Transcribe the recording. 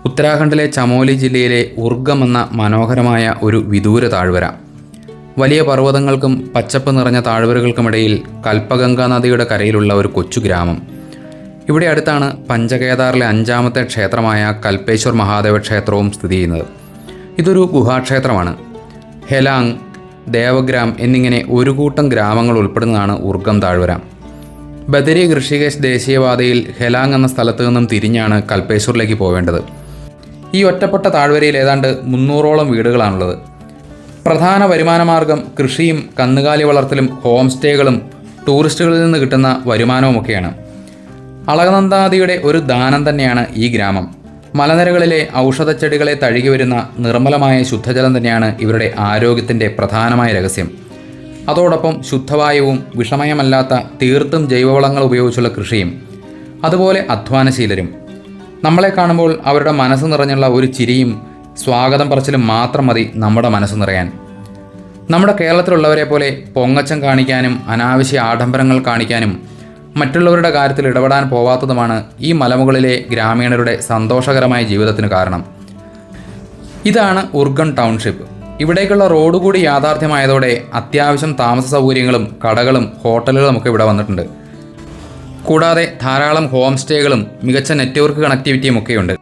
ഉത്തരാഖണ്ഡിലെ ചമോലി ജില്ലയിലെ ഉർഗം എന്ന മനോഹരമായ ഒരു വിദൂര താഴ്വര. വലിയ പർവ്വതങ്ങൾക്കും പച്ചപ്പ് നിറഞ്ഞ താഴ്വരകൾക്കുമിടയിൽ കൽപ്പഗംഗ നദിയുടെ കരയിലുള്ള ഒരു കൊച്ചു ഗ്രാമം. ഇവിടെ അടുത്താണ് പഞ്ചകേദാറിലെ 5ാമത്തെ ക്ഷേത്രമായ കൽപേശ്വർ മഹാദേവ ക്ഷേത്രവും സ്ഥിതി ചെയ്യുന്നത്. ഇതൊരു ഗുഹാക്ഷേത്രമാണ്. ഹെലാങ്, ദേവഗ്രാം എന്നിങ്ങനെ ഒരു കൂട്ടം ഗ്രാമങ്ങൾ ഉൾപ്പെടുന്നതാണ് ഉർഗം താഴ്വര. ബദരി ഋഷികേശ് ദേശീയപാതയിൽ ഹെലാങ് എന്ന സ്ഥലത്തു നിന്നും തിരിഞ്ഞാണ് കൽപേശ്വറിലേക്ക് പോവേണ്ടത്. ഈ ഒറ്റപ്പെട്ട താഴ്വരയിൽ ഏതാണ്ട് 300ഓളം വീടുകളാണുള്ളത്. പ്രധാന വരുമാനമാർഗം കൃഷിയും കന്നുകാലി വളർത്തലും ഹോം സ്റ്റേകളും ടൂറിസ്റ്റുകളിൽ നിന്ന് കിട്ടുന്ന വരുമാനവുമൊക്കെയാണ്. അളകനന്ദാദിയുടെ ഒരു ദാനം തന്നെയാണ് ഈ ഗ്രാമം. മലനിരകളിലെ ഔഷധച്ചെടികളെ തഴുകി വരുന്ന നിർമ്മലമായ ശുദ്ധജലം തന്നെയാണ് ഇവരുടെ ആരോഗ്യത്തിൻ്റെ പ്രധാനമായ രഹസ്യം. അതോടൊപ്പം ശുദ്ധവായുവും വിഷമയമല്ലാത്ത തീർത്തും ജൈവവളങ്ങൾ ഉപയോഗിച്ചുള്ള കൃഷിയും, അതുപോലെ അധ്വാനശീലരും. നമ്മളെ കാണുമ്പോൾ അവരുടെ മനസ്സ് നിറഞ്ഞുള്ള ഒരു ചിരിയും സ്വാഗതം പറച്ചിലും മാത്രം മതി നമ്മുടെ മനസ്സ് നിറയാൻ. നമ്മുടെ കേരളത്തിലുള്ളവരെ പോലെ പൊങ്ങച്ചം കാണിക്കാനും അനാവശ്യ ആഡംബരങ്ങൾ കാണിക്കാനും മറ്റുള്ളവരുടെ കാര്യത്തിൽ ഇടപെടാൻ പോവാത്തതുമാണ് ഈ മലമുകളിലെ ഗ്രാമീണരുടെ സന്തോഷകരമായ ജീവിതത്തിന് കാരണം. ഇതാണ് ഉർഗം ടൗൺഷിപ്പ്. ഇവിടേക്കുള്ള റോഡ് കൂടി യാഥാർത്ഥ്യമായതോടെ അത്യാവശ്യം താമസ സൗകര്യങ്ങളും കടകളും ഹോട്ടലുകളും ഒക്കെ ഇവിടെ വന്നിട്ടുണ്ട്. കൂടാതെ ധാരാളം ഹോം സ്റ്റേകളും മികച്ച നെറ്റ്വർക്ക് കണക്ടിവിറ്റിയും ഒക്കെയുണ്ട്.